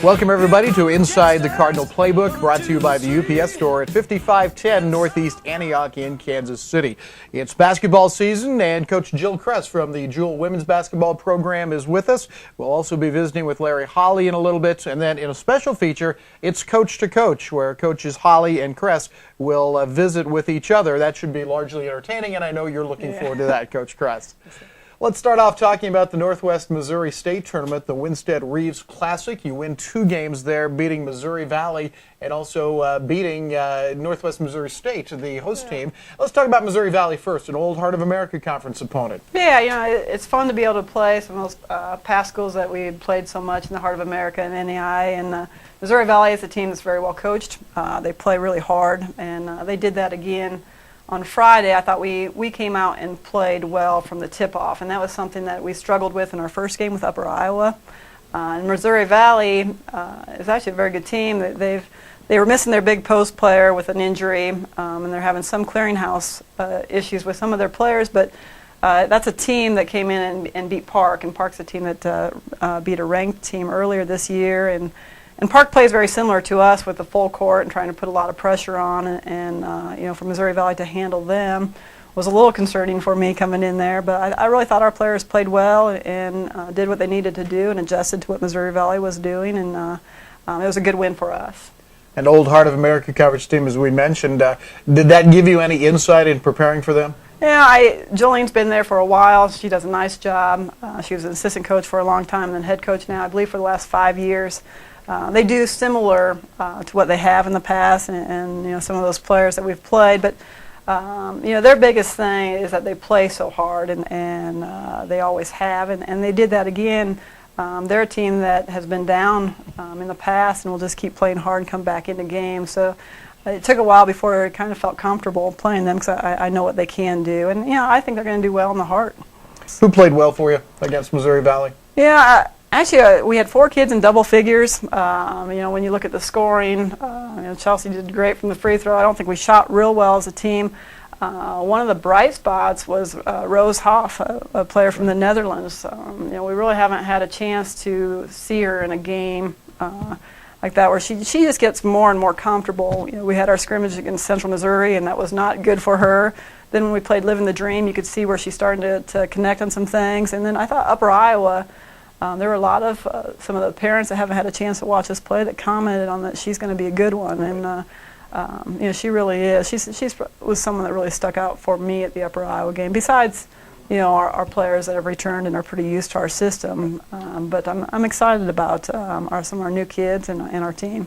Welcome, everybody, to Inside the Cardinal Playbook, brought to you by the UPS Store at 5510 Northeast Antioch in Kansas City. It's basketball season, and Coach Jill Kress from the Jewell women's basketball program is with us. We'll also be visiting with Larry Holly in a little bit, and then in a special feature, it's Coach to Coach, where Coaches Holly and Kress will visit with each other. That should be largely entertaining, and I know you're looking forward to that, Coach Kress. Let's start off talking about the Northwest Missouri State Tournament, the Winstead Reeves Classic. You win 2 games there, beating Missouri Valley and also beating Northwest Missouri State, the host team. Let's talk about Missouri Valley first, an old Heart of America Conference opponent. Yeah, you know, it's fun to be able to play some of those past schools that we had played so much in the Heart of America and NAI. And Missouri Valley is a team that's very well coached. They play really hard, and they did that again on Friday. I thought we came out and played well from the tip-off, and that was something that we struggled with in our first game with Upper Iowa. And Missouri Valley is actually a very good team. They were missing their big post player with an injury, and they're having some clearinghouse issues with some of their players, but that's a team that came in and beat Park, and Park's a team that beat a ranked team earlier this year. And Park plays very similar to us with the full court and trying to put a lot of pressure on, and you know, for Missouri Valley to handle them was a little concerning for me coming in there. But I really thought our players played well and did what they needed to do and adjusted to what Missouri Valley was doing, and it was a good win for us. An old Heart of America coverage team, as we mentioned. Did that give you any insight in preparing for them? Yeah, Jolene's been there for a while. She does a nice job. She was an assistant coach for a long time and then head coach now, I believe, for the last 5 years. They do similar to what they have in the past, and you know, some of those players that we've played. But you know, their biggest thing is that they play so hard, and they always have, and they did that again. They're a team that has been down in the past, and will just keep playing hard and come back into games. So it took a while before I kind of felt comfortable playing them, because I know what they can do, and you know, I think they're going to do well in the Heart. Who played well for you against Missouri Valley? Yeah. Actually, we had 4 kids in double figures. You know, when you look at the scoring, you know, Chelsea did great from the free throw. I don't think we shot real well as a team. One of the bright spots was Rose Hoff, a player from the Netherlands. You know, we really haven't had a chance to see her in a game like that, where she just gets more and more comfortable. You know, we had our scrimmage against Central Missouri, and that was not good for her. Then when we played Living the Dream, you could see where she started to connect on some things. And then I thought Upper Iowa, there were a lot of some of the parents that haven't had a chance to watch us play that commented on that she's going to be a good one, and you know, she really is. She was someone that really stuck out for me at the Upper Iowa game. Besides, you know, our players that have returned and are pretty used to our system, but I'm excited about some of our new kids and our team.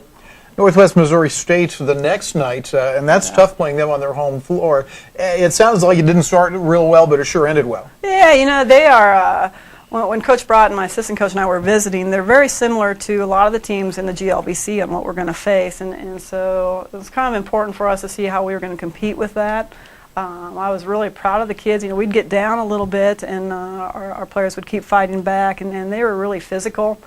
Northwest Missouri State the next night, and that's tough playing them on their home floor. It sounds like it didn't start real well, but it sure ended well. Yeah, you know, they are. When Coach Broughton, my assistant coach, and I were visiting, they're very similar to a lot of the teams in the GLBC on what we're going to face, and so it was kind of important for us to see how we were going to compete with that. I was really proud of the kids. You know, we'd get down a little bit, and our players would keep fighting back, and they were really physical,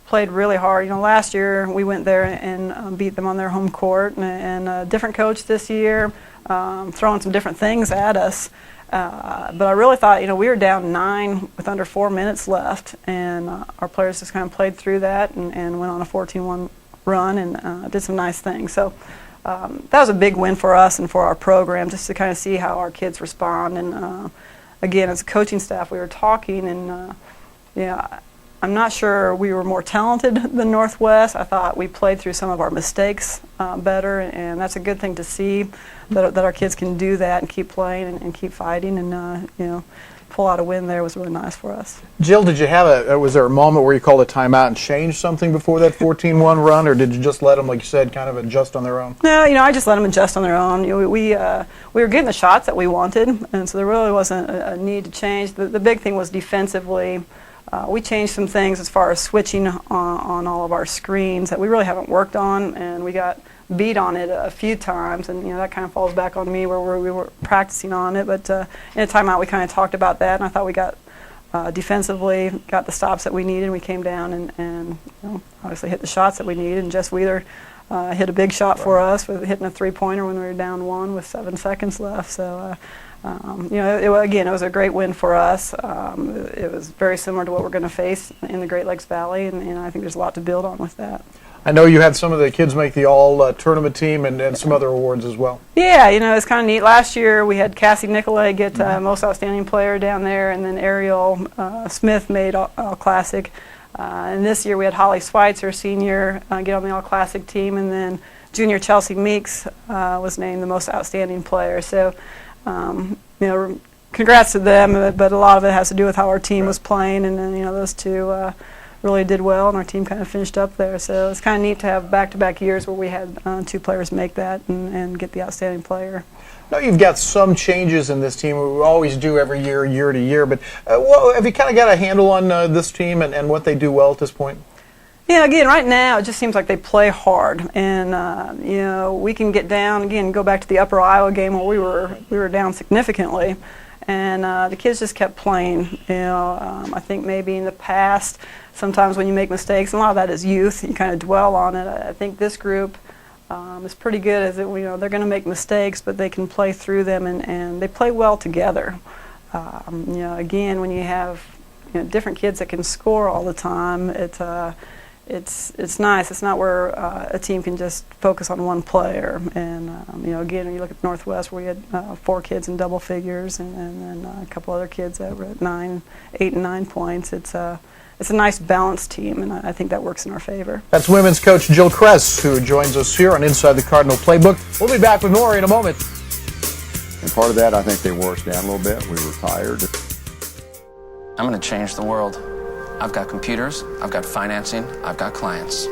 played really hard. You know, last year we went there and beat them on their home court, and a different coach this year, throwing some different things at us. But I really thought, you know, we were down 9 with under 4 minutes left, and our players just kind of played through that and went on a 14-1 run and did some nice things. So that was a big win for us and for our program, just to kind of see how our kids respond. And again, as a coaching staff, we were talking, and you know, I'm not sure we were more talented than Northwest. I thought we played through some of our mistakes better, and that's a good thing to see, that our kids can do that and keep playing and keep fighting, and you know, pull out a win there was really nice for us. Jill, did you have was there a moment where you called a timeout and changed something before that 14-1 run, or did you just let them, like you said, kind of adjust on their own? No, you know, I just let them adjust on their own. You know, we were getting the shots that we wanted, and so there really wasn't a need to change. The big thing was defensively. We changed some things as far as switching on all of our screens that we really haven't worked on, and we got beat on it a few times, and you know, that kind of falls back on me where we were practicing on it. But in a timeout, we kind of talked about that, and I thought we got defensively got the stops that we needed. We came down and you know, obviously hit the shots that we needed, and Jess Wheeler hit a big shot for us with hitting a three-pointer when we were down 1 with 7 seconds left. So Again, it was a great win for us. It was very similar to what we're going to face in the Great Lakes Valley, and I think there's a lot to build on with that. I know you had some of the kids make the all-tournament team and some other awards as well. Yeah, it's kind of neat. Last year we had Cassie Nicolay get Most Outstanding Player down there, and then Ariel Smith made All-Classic. And this year we had Holly Schweitzer, senior, get on the All-Classic team, and then junior Chelsea Meeks was named the Most Outstanding Player. So, congrats to them, but a lot of it has to do with how our team was playing, and then, those two really did well, and our team kind of finished up there. So it's kind of neat to have back-to-back years where we had two players make that and get the outstanding player. Now you've got some changes in this team. We always do every year, year to year. But have you kind of got a handle on this team and what they do well at this point? Yeah, again, right now it just seems like they play hard, and we can get down again. Go back to the Upper Iowa game where we were down significantly. And the kids just kept playing. I think maybe in the past, sometimes when you make mistakes, and a lot of that is youth, you kind of dwell on it. I think this group is pretty good as they're going to make mistakes, but they can play through them, and they play well together. Again, when you have different kids that can score all the time, it's nice. It's not where a team can just focus on one player. And again, when you look at Northwest, where we had 4 kids in double figures, and then a couple other kids that were at 8 and 9 points. It's a nice balanced team, and I think that works in our favor. That's women's coach Jill Kress, who joins us here on Inside the Cardinal Playbook. We'll be back with more in a moment. And part of that, I think they wore us down a little bit. We were tired. I'm going to change the world. I've got computers, I've got financing, I've got clients.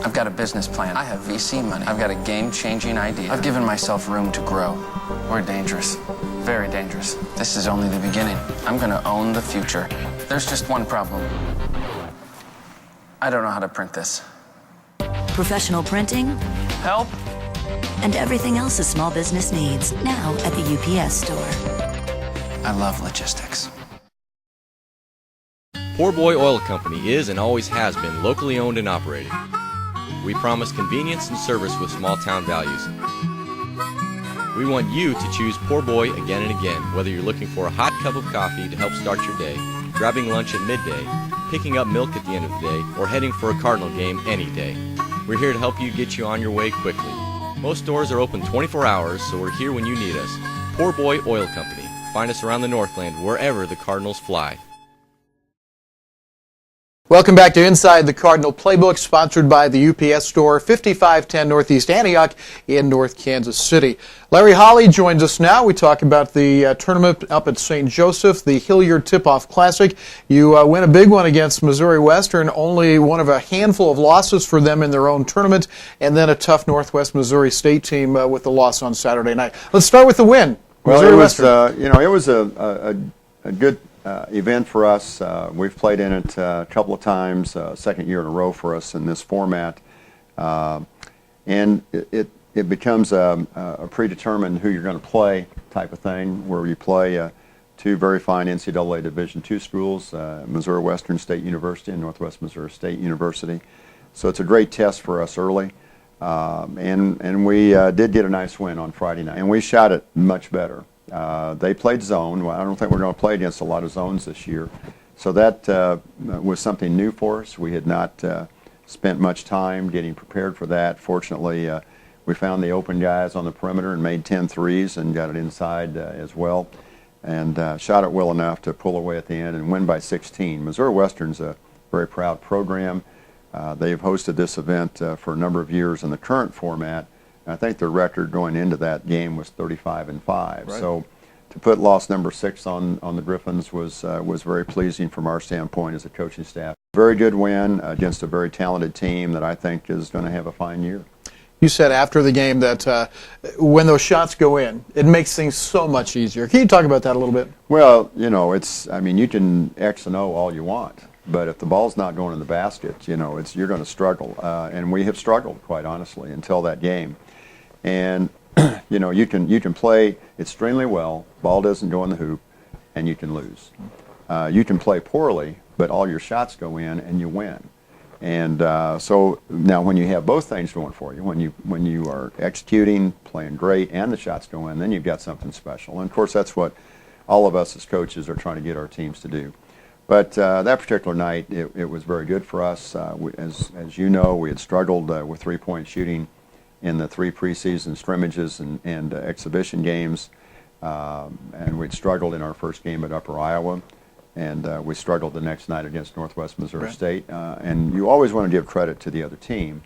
I've got a business plan. I have VC money. I've got a game-changing idea. I've given myself room to grow. We're dangerous. Very dangerous. This is only the beginning. I'm going to own the future. There's just one problem. I don't know how to print this. Professional printing. Help? And everything else a small business needs, now at the UPS store. I love logistics. Poor Boy Oil Company is and always has been locally owned and operated. We promise convenience and service with small town values. We want you to choose Poor Boy again and again, whether you're looking for a hot cup of coffee to help start your day, grabbing lunch at midday, picking up milk at the end of the day, or heading for a Cardinal game any day. We're here to help you get you on your way quickly. Most stores are open 24 hours, so we're here when you need us. Poor Boy Oil Company. Find us around the Northland, wherever the Cardinals fly. Welcome back to Inside the Cardinal Playbook, sponsored by the UPS Store, 5510 Northeast Antioch in North Kansas City. Larry Holly joins us now. We talk about the tournament up at St. Joseph, the Hilliard Tip-Off Classic. You win a big one against Missouri Western, only one of a handful of losses for them in their own tournament, and then a tough Northwest Missouri State team with the loss on Saturday night. Let's start with the win. Well, Missouri it was, Western. it was a good event for us. We've played in it a couple of times, second year in a row for us in this format, and it becomes a predetermined who you're going to play type of thing, where you play 2 very fine NCAA Division II schools, Missouri Western State University and Northwest Missouri State University. So it's a great test for us early, and we did get a nice win on Friday night, and we shot it much better. They played zone. Well, I don't think we're going to play against a lot of zones this year. So that was something new for us. We had not spent much time getting prepared for that. Fortunately, we found the open guys on the perimeter and made 10 threes and got it inside as well, and shot it well enough to pull away at the end and win by 16. Missouri Western's a very proud program. They've hosted this event for a number of years in the current format. I think their record going into that game was 35-5. Right. So to put loss number 6 on the Griffins was very pleasing from our standpoint as a coaching staff. Very good win against a very talented team that I think is going to have a fine year. You said after the game that when those shots go in, it makes things so much easier. Can you talk about that a little bit? Well, you can X and O all you want, but if the ball's not going in the basket, you're going to struggle. And we have struggled, quite honestly, until that game. And you can play extremely well, ball doesn't go in the hoop, and you can lose. You can play poorly, but all your shots go in and you win. And so now when you have both things going for you, when you are executing, playing great, and the shots go in, then you've got something special. And of course, that's what all of us as coaches are trying to get our teams to do. But that particular night, it was very good for us. As you know, we had struggled with three-point shooting in the 3 preseason scrimmages and exhibition games. And we'd struggled in our first game at Upper Iowa. And we struggled the next night against Northwest Missouri State. And you always want to give credit to the other team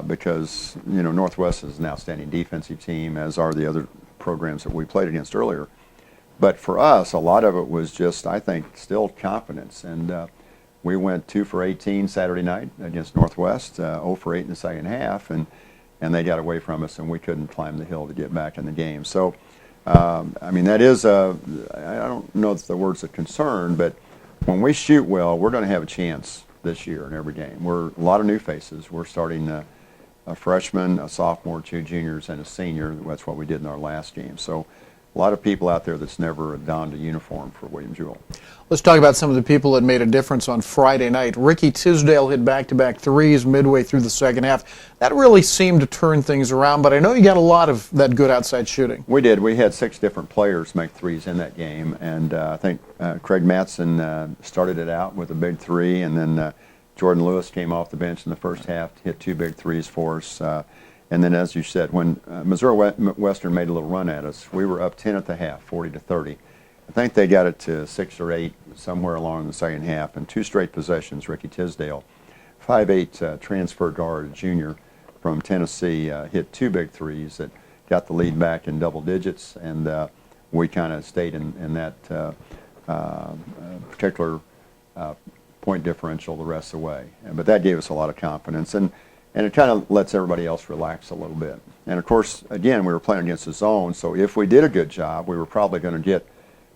because, you know, Northwest is an outstanding defensive team, as are the other programs that we played against earlier. But for us, a lot of it was just, I think, still confidence. And we went 2 for 18 Saturday night against Northwest, 0 for 8 in the second half, and they got away from us, and we couldn't climb the hill to get back in the game. So, I mean, that is, I don't know if the word's a concern, but when we shoot well, we're going to have a chance this year in every game. We're a lot of new faces. We're starting a freshman, a sophomore, 2 juniors, and a senior. That's what we did in our last game. So a lot of people out there that's never donned a uniform for William Jewell. Let's talk about some of the people that made a difference on Friday night. Ricky Tisdale hit back-to-back threes midway through the second half. That really seemed to turn things around, but I know you got a lot of that good outside shooting. We did. We had 6 different players make threes in that game, and I think Craig Matson started it out with a big 3, and then Jordan Lewis came off the bench in the first half to hit 2 big threes for us. And then, as you said, when Missouri Western made a little run at us, we were up 10 at the half, 40-30. I think they got it to 6 or 8 somewhere along in the second half. And 2 straight possessions, Ricky Tisdale, 5'8" transfer guard, junior from Tennessee, hit 2 big threes that got the lead back in double digits. And we kind of stayed in that particular point differential the rest of the way. But that gave us a lot of confidence. And it kind of lets everybody else relax a little bit. And, of course, again, we were playing against the zone, so if we did a good job, we were probably going to get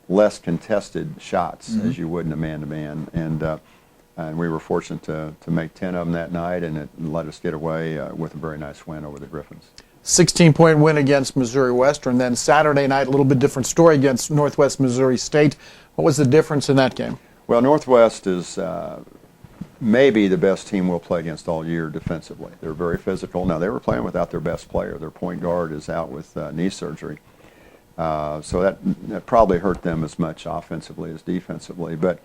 less contested shots as you would in a man-to-man. And we were fortunate to make 10 of them that night, and it let us get away with a very nice win over the Griffins. 16-point win against Missouri Western. Then Saturday night, a little bit different story against Northwest Missouri State. What was the difference in that game? Well, Northwest is maybe the best team we'll play against all year defensively. They're very physical. Now, they were playing without their best player. Their point guard is out with knee surgery. So that probably hurt them as much offensively as defensively. But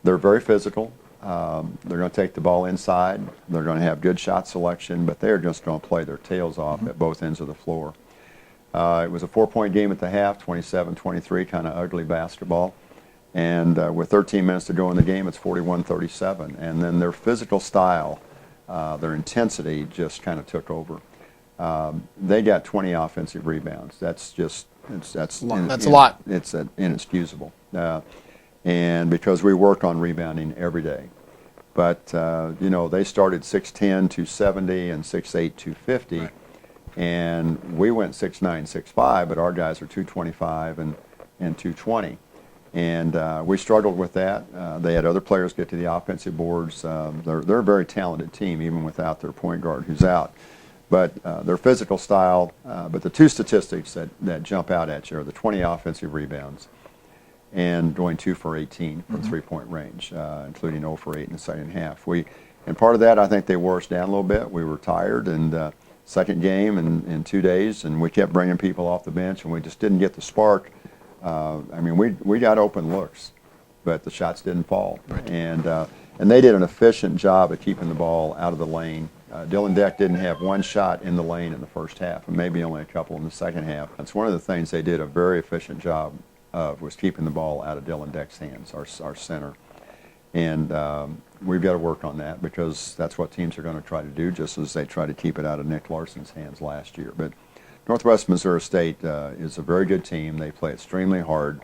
they're very physical. They're going to take the ball inside. They're going to have good shot selection, but they're just going to play their tails off at both ends of the floor. It was a 4-point game at the half, 27-23, kind of ugly basketball. And with 13 minutes to go in the game, it's 41-37. And then their physical style, their intensity just kind of took over. They got 20 offensive rebounds. That's just that's a lot. It's inexcusable. And because we work on rebounding every day. But, you know, they started 6'10", 270, and 6'8", 250. Right. And we went 6'9", 6'5", but our guys are 225 and 220. And we struggled with that. They had other players get to the offensive boards. They're a very talented team, even without their point guard who's out. But their physical style, but the 2 statistics that jump out at you are the 20 offensive rebounds and going 2 for 18 from 3-point range, including 0 for 8 in the second half. And part of that, I think they wore us down a little bit. We were tired, and second game in 2 days, and we kept bringing people off the bench, and we just didn't get the spark. I mean, we got open looks, but the shots didn't fall. Right. And they did an efficient job of keeping the ball out of the lane. Dylan Deck didn't have 1 shot in the lane in the first half, and maybe only a couple in the second half. That's one of the things they did a very efficient job of, was keeping the ball out of Dylan Deck's hands, our center. And we've got to work on that because that's what teams are going to try to do, just as they tried to keep it out of Nick Larson's hands last year. But Northwest Missouri State is a very good team. They play extremely hard,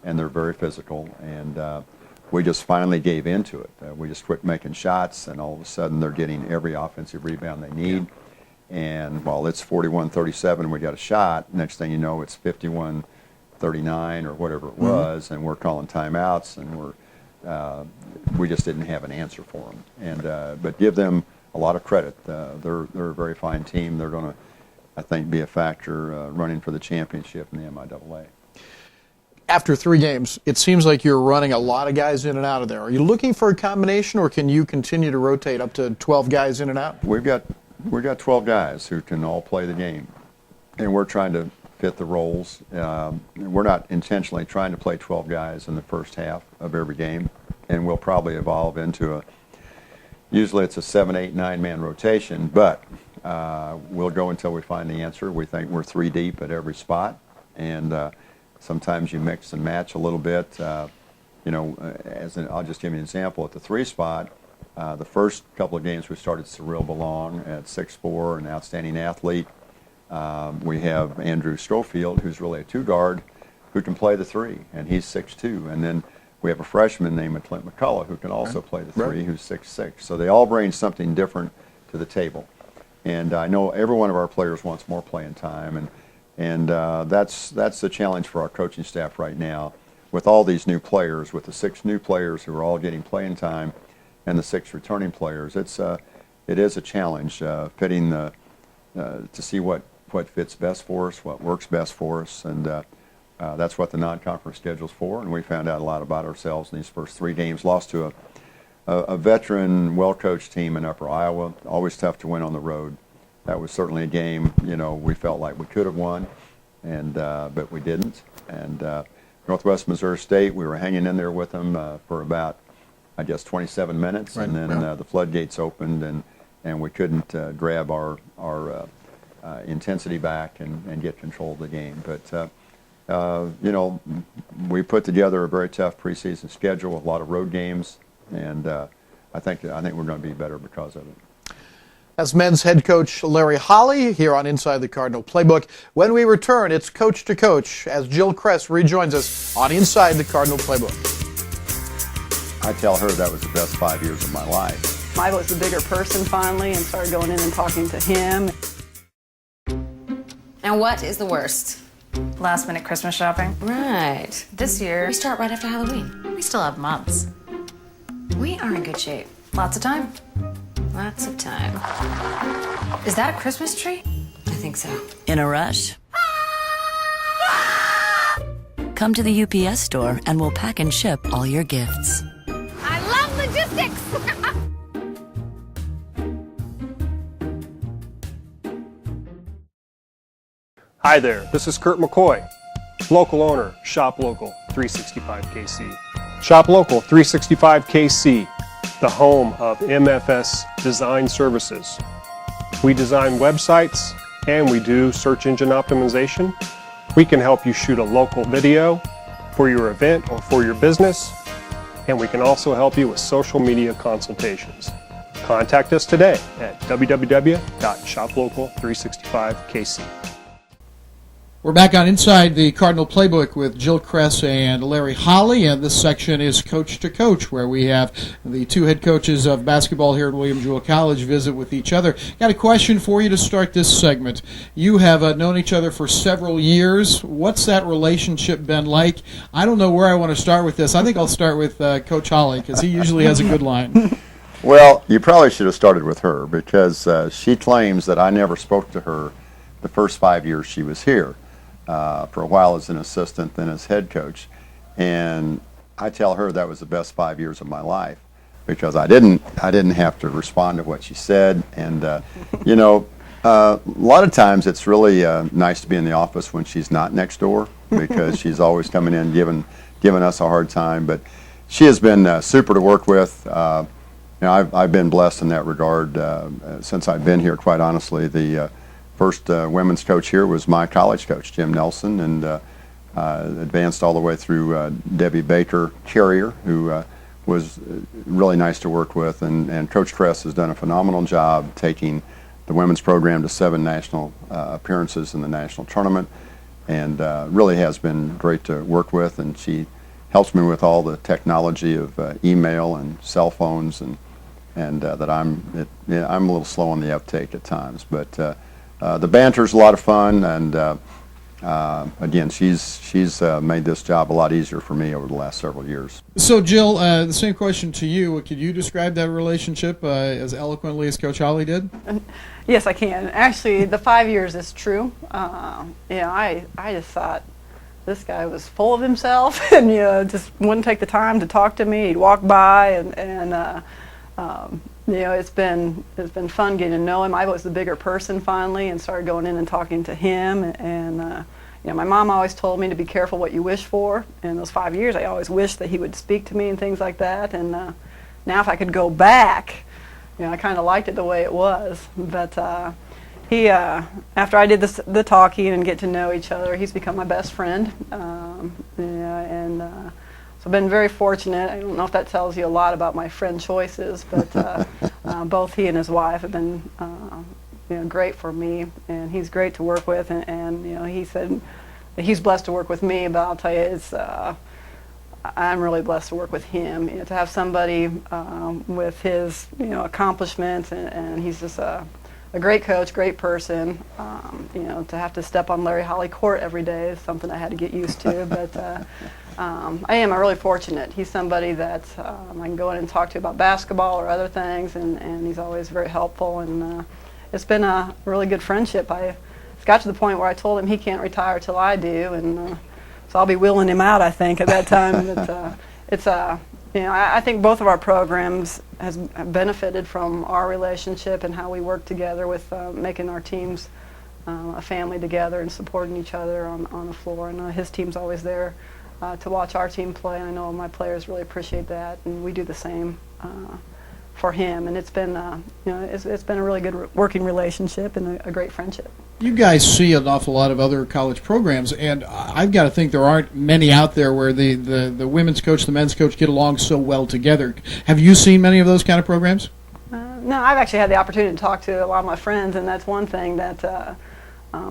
and they're very physical. And we just finally gave into it. We just quit making shots, and all of a sudden they're getting every offensive rebound they need. Yeah. And while it's 41-37, we got a shot, next thing you know, it's 51-39 or whatever it was, and we're calling timeouts, and we just didn't have an answer for them. And but give them a lot of credit. They're a very fine team. They're going to, I think, be a factor running for the championship in the MIAA. after 3 games, it seems like you're running a lot of guys in and out of there. Are you looking for a combination, or can you continue to rotate up to 12 guys in and out? We've got 12 guys who can all play the game, and we're trying to fit the roles. We're not intentionally trying to play 12 guys in the first half of every game, and we'll probably evolve into usually it's a 7, 8, 9-man rotation, but we'll go until we find the answer. We think we're 3 deep at every spot, and sometimes you mix and match a little bit. I'll just give you an example. At the 3 spot, the first couple of games we started Cyril Belong at 6'4", an outstanding athlete. We have Andrew Schofield, who's really a 2-guard, who can play the 3, and he's 6'2". And then we have a freshman named Clint McCullough who can also play the 3, who's 6'6". So they all bring something different to the table. And I know every one of our players wants more playing time, and that's the challenge for our coaching staff right now. With all these new players, with the 6 new players who are all getting playing time, and the 6 returning players, it is a challenge fitting to see what fits best for us, what works best for us, and that's what the non-conference schedule's for. And we found out a lot about ourselves in these first 3 games. Lost to a veteran, well-coached team in Upper Iowa. Always tough to win on the road. That was certainly a game we felt like we could have won, but we didn't. And Northwest Missouri State, we were hanging in there with them for about, I guess, 27 minutes, and then the floodgates opened, and we couldn't grab our intensity back and get control of the game. But we put together a very tough preseason schedule with a lot of road games, and I think we're going to be better because of it. That's men's head coach Larry Holly here on Inside the Cardinal Playbook. When we return, it's Coach to Coach as Jill Kress rejoins us on Inside the Cardinal Playbook. I tell her that was the best 5 years of my life. I was the bigger person finally and started going in and talking to him. And what is the worst? Last minute Christmas shopping. Right. This year, We start right after Halloween. we still have months. We are in good shape. Lots of time. Lots of time. Is that a Christmas tree? I think so. In a rush? Come to the UPS store and we'll pack and ship all your gifts. I love logistics! Hi there, this is Kurt McCoy, local owner, Shop Local 365 KC. Shop Local 365 KC, the home of MFS Design Services. We design websites and we do search engine optimization. We can help you shoot a local video for your event or for your business, and we can also help you with social media consultations. Contact us today at www.shoplocal365kc. We're back on Inside the Cardinal Playbook with Jill Kress and Larry Holly, and this section is Coach to Coach, where we have the 2 head coaches of basketball here at William Jewell College visit with each other. Got a question for you to start this segment. You have known each other for several years. What's that relationship been like? I don't know where I want to start with this. I think I'll start with Coach Holly, because he usually has a good line. Well, you probably should have started with her, because she claims that I never spoke to her the first 5 years she was here. For a while as an assistant, then as head coach, and I tell her that was the best 5 years of my life, because I didn't have to respond to what she said, and a lot of times it's really nice to be in the office when she's not next door, because she's always coming in giving us a hard time. But she has been super to work with. I've been blessed in that regard since I've been here. Quite honestly, the first women's coach here was my college coach, Jim Nelson, and advanced all the way through Debbie Baker Carrier, who was really nice to work with. And Coach Kress has done a phenomenal job taking the women's program to 7 national appearances in the national tournament, and really has been great to work with. And she helps me with all the technology of email and cell phones, and that I'm a little slow on the uptake at times, but the banter's a lot of fun, and again, she's made this job a lot easier for me over the last several years. So, Jill, the same question to you. Could you describe that relationship as eloquently as Coach Holly did? Yes, I can. Actually, the 5 years is true. I just thought this guy was full of himself and just wouldn't take the time to talk to me. He'd walk by and it's been fun getting to know him. I was the bigger person finally and started going in and talking to him. And my mom always told me to be careful what you wish for. In those 5 years, I always wished that he would speak to me and things like that. And now if I could go back, I kind of liked it the way it was. But he, after I did the talking and get to know each other, he's become my best friend. So I've been very fortunate. I don't know if that tells you a lot about my friend choices, but both he and his wife have been great for me, and he's great to work with. And he said that he's blessed to work with me, but I'll tell you, I'm really blessed to work with him. To have somebody with his accomplishments, and he's just a great coach, great person. To have to step on Larry Holly court every day is something I had to get used to. But I'm really fortunate. He's somebody that I can go in and talk to about basketball or other things, and he's always very helpful. And it's been a really good friendship. It's got to the point where I told him he can't retire till I do, and so I'll be wheeling him out, I think, at that time. But I think both of our programs have benefited from our relationship and how we work together with making our teams a family together and supporting each other on the floor. And his team's always there to watch our team play, and I know my players really appreciate that, and we do the same for him. And it's been it's been a really good working relationship and a great friendship. You guys see an awful lot of other college programs, and I've got to think there aren't many out there where the women's coach, the men's coach get along so well together. Have you seen many of those kind of programs? No, I've actually had the opportunity to talk to a lot of my friends, and that's one thing that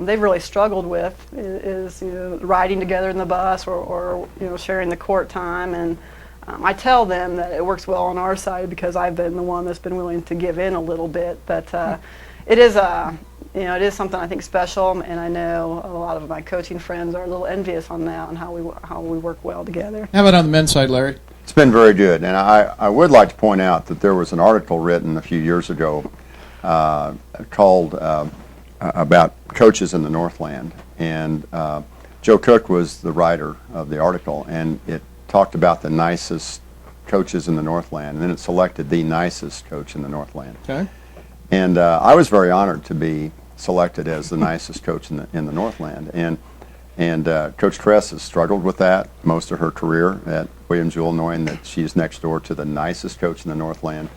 they've really struggled with is riding together in the bus or sharing the court time. And I tell them that it works well on our side because I've been the one that's been willing to give in a little bit. But it is it is something I think special, and I know a lot of my coaching friends are a little envious on that, on how we work well together. How about on the men's side, Larry? It's been very good, and I would like to point out that there was an article written a few years ago called about coaches in the Northland, and Joe Cook was the writer of the article, and it talked about the nicest coaches in the Northland, and then it selected the nicest coach in the Northland. Okay. And I was very honored to be selected as the nicest coach in the Northland, and Coach Kress has struggled with that most of her career at Williams-Jewell, knowing that she's next door to the nicest coach in the Northland.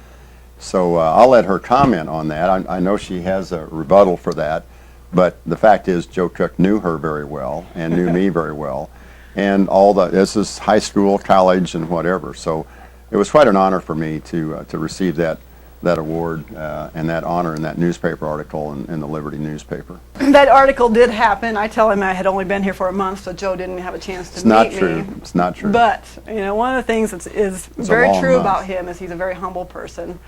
So I'll let her comment on that. I know she has a rebuttal for that, but the fact is Joe Cook knew her very well and knew me very well, and this is high school, college, and whatever. So it was quite an honor for me to receive that award and that honor in that newspaper article in the Liberty newspaper. That article did happen. I tell him I had only been here for a month, so Joe didn't have a chance to meet me. It's not true. It's not true. But one of the things that is very true about him is he's a very humble person.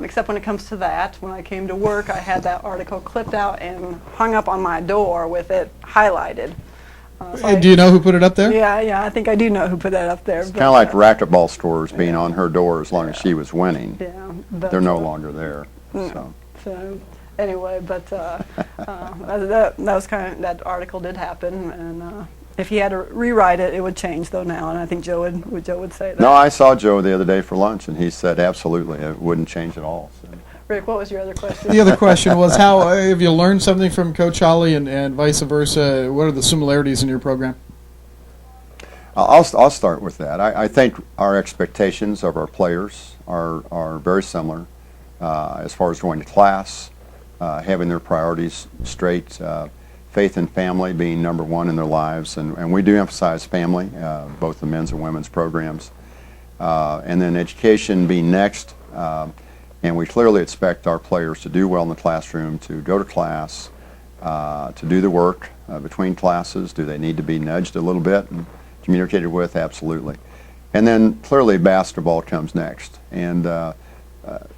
Except when it comes to that. When I came to work, I had that article clipped out and hung up on my door with it highlighted. Do you know who put it up there? Yeah, I think I do know who put that up there. It's kind of like racquetball scores being on her door as long as she was winning. Yeah, but they're no longer there. So anyway, but that was that article did happen, and if he had to rewrite it, it would change though now, and I think Joe would say that. No, I saw Joe the other day for lunch, and he said absolutely it wouldn't change at all. So. Rick, what was your other question? The other question was, how have you learned something from Coach Holly and vice versa? What are the similarities in your program? I'll start with that. I think our expectations of our players are very similar as far as going to class, having their priorities straight, faith and family being number one in their lives, and we do emphasize family, both the men's and women's programs, and then education being next. And we clearly expect our players to do well in the classroom, to go to class, to do the work between classes. Do they need to be nudged a little bit and communicated with? Absolutely. And then clearly basketball comes next. And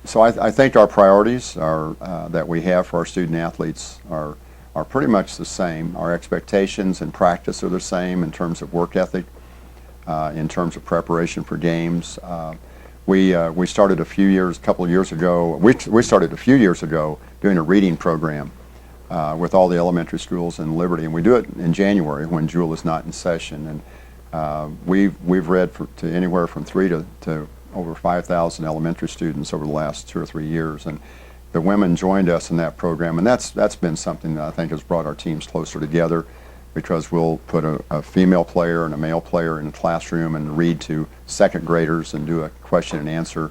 so I think our priorities are, that we have for our student athletes are pretty much the same. Our expectations and practice are the same in terms of work ethic, in terms of preparation for games. We started a couple of years ago. We started a few years ago doing a reading program with all the elementary schools in Liberty, and we do it in January when Jewell is not in session. And we've read to anywhere from 3 to over 5,000 elementary students over the last 2 or 3 years, and the women joined us in that program, and that's been something that I think has brought our teams closer together, because we'll put a female player and a male player in a classroom and read to second graders and do a question and answer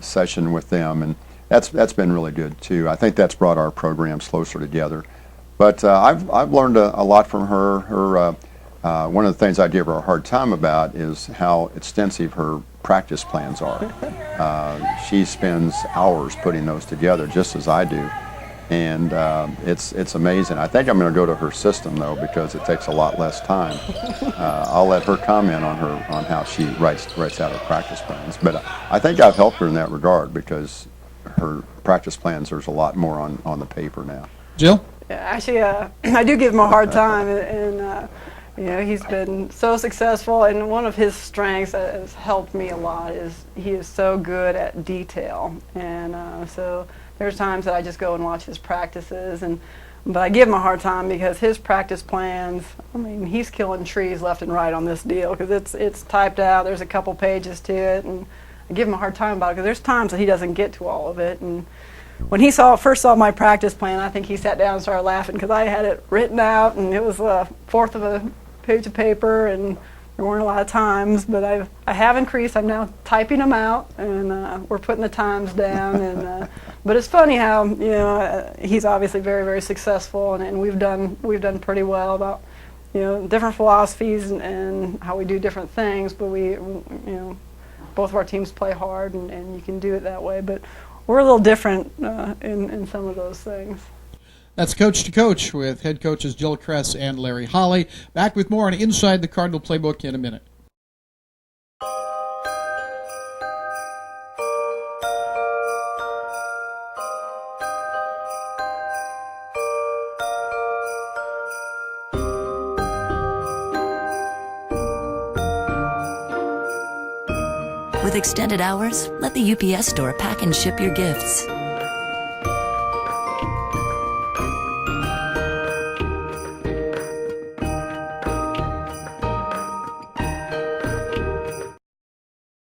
session with them, and that's been really good too. I think that's brought our programs closer together. But I've learned a lot from her. One of the things I give her a hard time about is how extensive her practice plans are. She spends hours putting those together, just as I do, and it's amazing. I think I'm going to go to her system though, because it takes a lot less time. I'll let her comment on how she writes out her practice plans. But I think I've helped her in that regard, because her practice plans, there's a lot more on the paper now. Jill? Yeah, actually, I do give him a hard time, and you know, he's been so successful, and one of his strengths that has helped me a lot is he is so good at detail, and so there's times that I just go and watch his practices, but I give him a hard time because his practice plans, I mean, he's killing trees left and right on this deal, because it's typed out, there's a couple pages to it, and I give him a hard time about it because there's times that he doesn't get to all of it. And when he first saw my practice plan, I think he sat down and started laughing because I had it written out, and it was a fourth of a page of paper, and there weren't a lot of times, but I have increased. I'm now typing them out, and we're putting the times down. And but it's funny how, you know, he's obviously very, very successful, and we've done pretty well about, you know, different philosophies and how we do different things. But you know, both of our teams play hard, and you can do it that way. But we're a little different in some of those things. That's Coach to Coach with head coaches Jill Kress and Larry Holly. Back with more on Inside the Cardinal Playbook in a minute. With extended hours, let the UPS store pack and ship your gifts.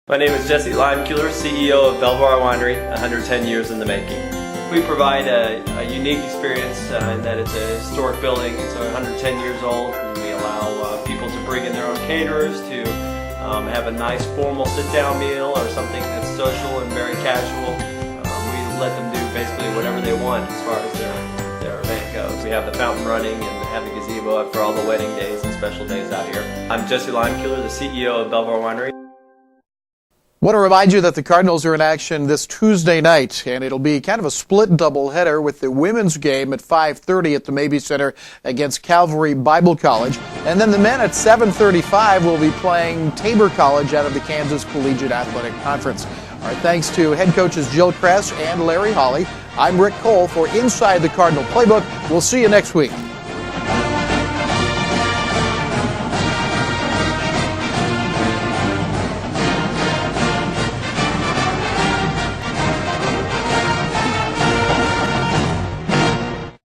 My name is Jesse Limeculer, CEO of Belvoir Winery, 110 years in the making. We provide a unique experience in that it's a historic building. It's 110 years old, and we allow people to bring in their own caterers to have a nice formal sit-down meal or something that's social and very casual. We let them do basically whatever they want as far as their event goes. We have the fountain running and have the gazebo up for all the wedding days and special days out here. I'm Jesse Limeculer, the CEO of Belvoir Winery. Want to remind you that the Cardinals are in action this Tuesday night, and it'll be kind of a split doubleheader with the women's game at 5:30 at the Mabee Center against Calvary Bible College. And then the men at 7:35 will be playing Tabor College out of the Kansas Collegiate Athletic Conference. All right, thanks to head coaches Jill Kress and Larry Holly. I'm Rick Cole for Inside the Cardinal Playbook. We'll see you next week.